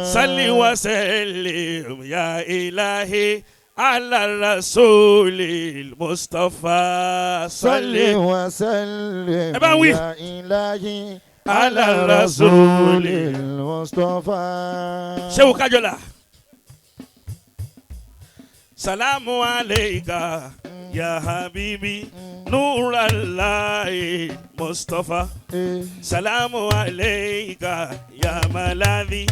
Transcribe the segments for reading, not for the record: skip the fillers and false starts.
صل وسلم يا إلهي على الرسول المصطفى صل وسلم يا إلهي على الرسول المصطفى. شو كجلا سلام عليك يا حبيبي نور الله مصطفى. سلام عليك يا ملاذي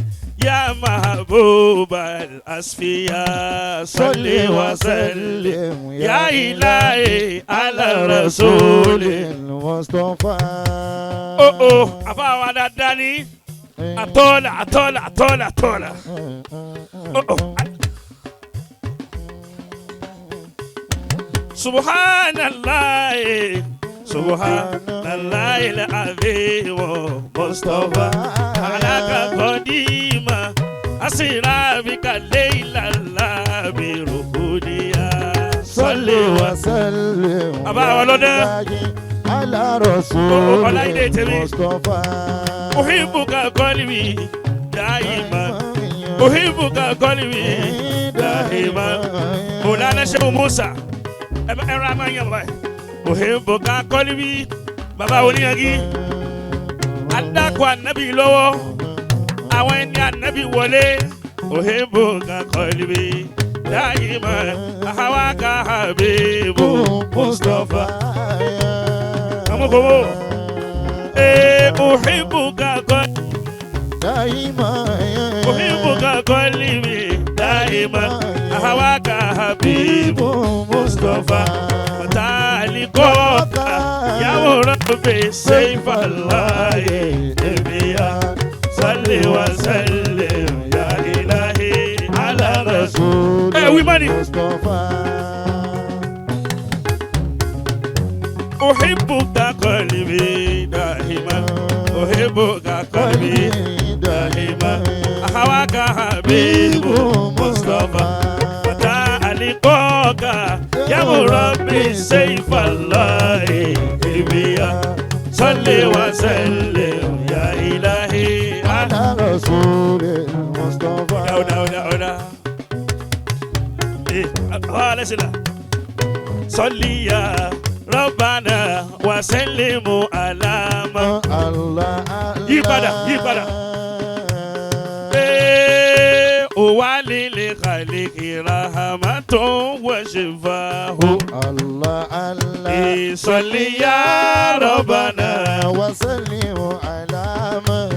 يا محبوب الأصفياء. صل وسلم يا إلهي على الرسول المصطفى. أفا وانا داني أطول سبحان الله العظيم مصطفى علىك قديما أسرى بك ليلا لا برهوديا. صل وسلم على رسول المصطفى. أحبك قلبي دائما أحبك قلبي دائما. مولانا شيخ موسى أحبك قلبي bàbá oníyanjú adakọ anabi lọ́wọ́ àwọn ẹni anabi wọlé òhèbó kakọlìbí dáyìmá àhàwákà habibu mustapha amúkòwò òhèbó kakọlìbí dáyìmá àhàwákà habibu mustapha. Koka ya Rabbi سيف الله إبيا. صل وسلم يا إلهي على رسول المصطفى. أحبك قلبي دائما أحبك قلبي دائما أهواك حبيب مصطفى. Koka ya Rabbi سيف الله إبيا. صل وسلم يا إلهي على رسول المصطفى. صل يا ربنا وسلم على ما الله يبدا وللخالق رحمة وشفاه. الله صل يا ربنا وسلم على من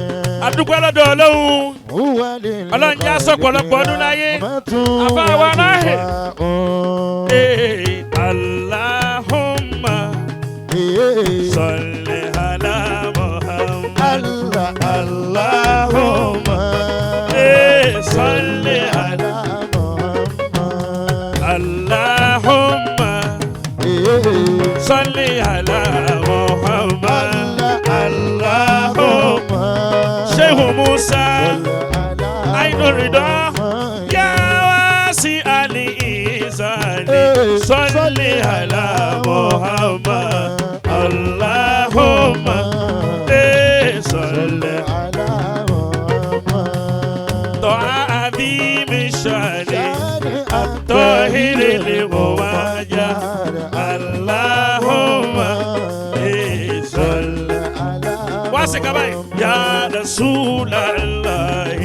adúgbò lọ́dọ̀ Ọlọ́run Ọlọ́run jẹ́ àsọ̀pọ̀lọpọ̀ ọdún láyé àfáàwọ̀ aráhè. Allahumma salli ala Muhammad. Allahumma salli ala Muhammad. Allahumma salli ala Muhammad. Allahumma Sheikh Musa Ainu Rida ya wasi ali izali. Salli ala Muhammad. Allahumma salli على محمد. عظيم الشان الطاهر المواجه. اللهم صل على واسع كمان يا رسول الله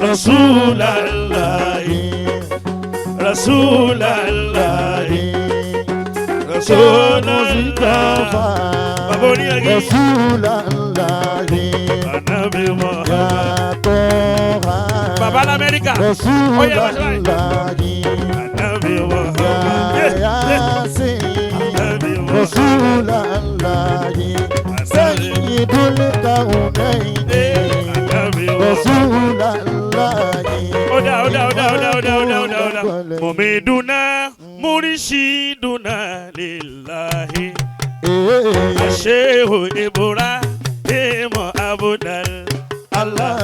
رسول الله رسول الله رسول الله رسول الله النبي محمد يا طه بابا الامريكا رسول الله النبي محمد يا ياسين رسول الله سيد الكونين رسول الله ممدنا مرشدنا لله الشيخ إبراهيم أبدال الله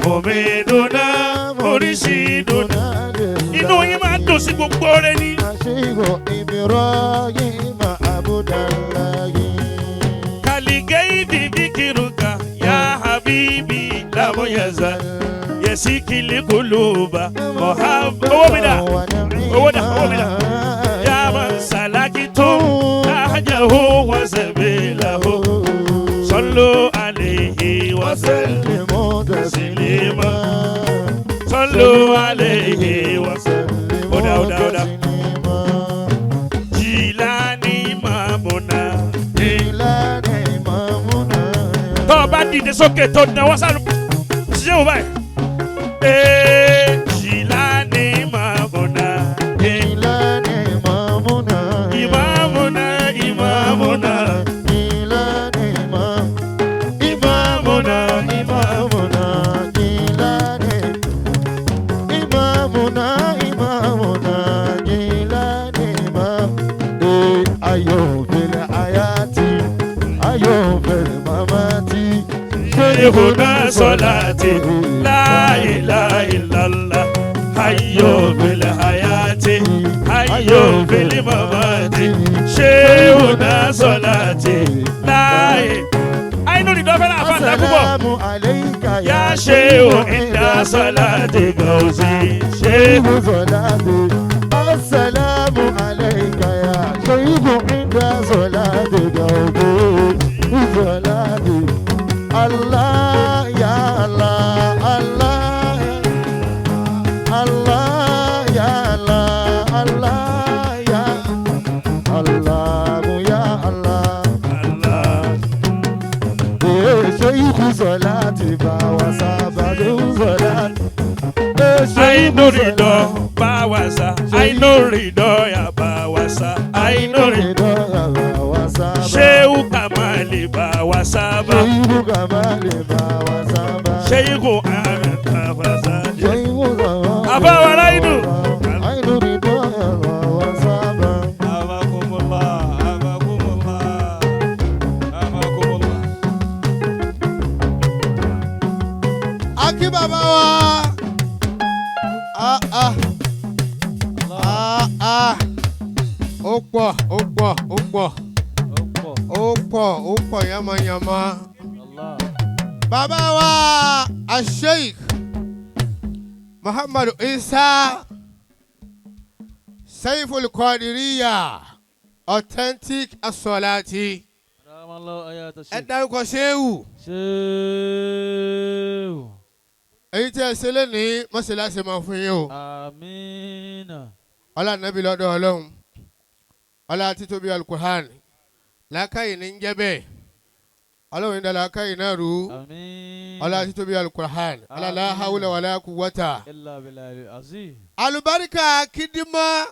ممدنا مرشدنا inú yín máa dùn sí gbogbo rẹ ni. الشيخ إبراهيم أبدال كالجيد ذكرك يا حبيبي لا يزال يسيك القلوب محبة ومدى يا من سلكتم نهجه وسبيله صلوا عليه وسلموا تسليما صلوا عليه وسلموا تسليما جيلاني مامونا tó bá dìde sókè tó náwó sálù ṣé o báyìí. Jìlání Mamuna. Jìlání Mamuna. Imamuna, Imamuna. Jìlání Imamuna. Imamuna. Jìlání Imamuna. Imamuna. Jìlání Mamuna. Ayo bil ayati. Ayo bil mamati. Shaykhuna salati. La ilaha illallah. Hayyo bil hayati. Hayyo bil mamati. Shaykhuna salati. La ilaha. Ainu ni dofela afanda kubo. Assalamu alayka Ya shehu inda salati gauzi. Shehu salati. Assalamu alayka ya shehu inda salati gauzi. Salati. Allah ya Allah, Allah, Allah ya Allah, Allah ya Allah, ya Allah. Sheikh Salati bawa sabadu salati. Ainu rido bawasa. Ainu rido ya bawasa. Ainu rido. Shehu Kamali bawasaba. Sheikh Kamali bawa sabadu. Shehu Ahmed bawasa. Sheikh Abawa Ainu. Ainu rido bawa sabadu. Abakumullah, abakumullah, abakumullah. Aki baba wa. Ó pọ̀ yamayama. Baba wa Sheikh Muhammadu Isa Saiful Qadiriyya Authentic As-Salati. Ẹ dárúkọ Shehu. Èyí tí ẹ ṣe lónìí mọ́ṣáláṣí máa fún yín o. Amina. Ọlá nàbí lọ́dọ̀ Ọlọ́run. Ọlá títóbi Al-Qur'an. Làákàyè ní ń jẹ́ bẹ́ẹ̀. Ọlọ́run ń da làákàyè náà rú. Amina. Ọlá títóbi Al-Qur'an. Ọlá la hawla wala quwwata. Illa billahi azim. Àlùbáríkà kìdìmọ́